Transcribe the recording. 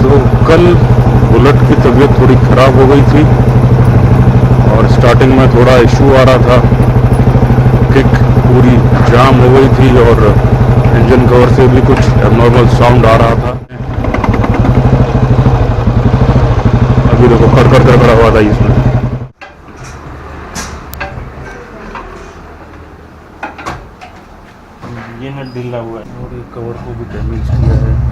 तो कल बुलेट की तबीयत थोड़ी ख़राब हो गई थी और स्टार्टिंग में थोड़ा इशू आ रहा था, किक पूरी जाम हो गई थी और इंजन कवर से भी कुछ एबनॉर्मल साउंड आ रहा था। अभी देखो खड़ खड़ कर खड़ा हुआ था इसमें। ये नट ढीला हुआ है और ये कवर को भी डैमेज किया है।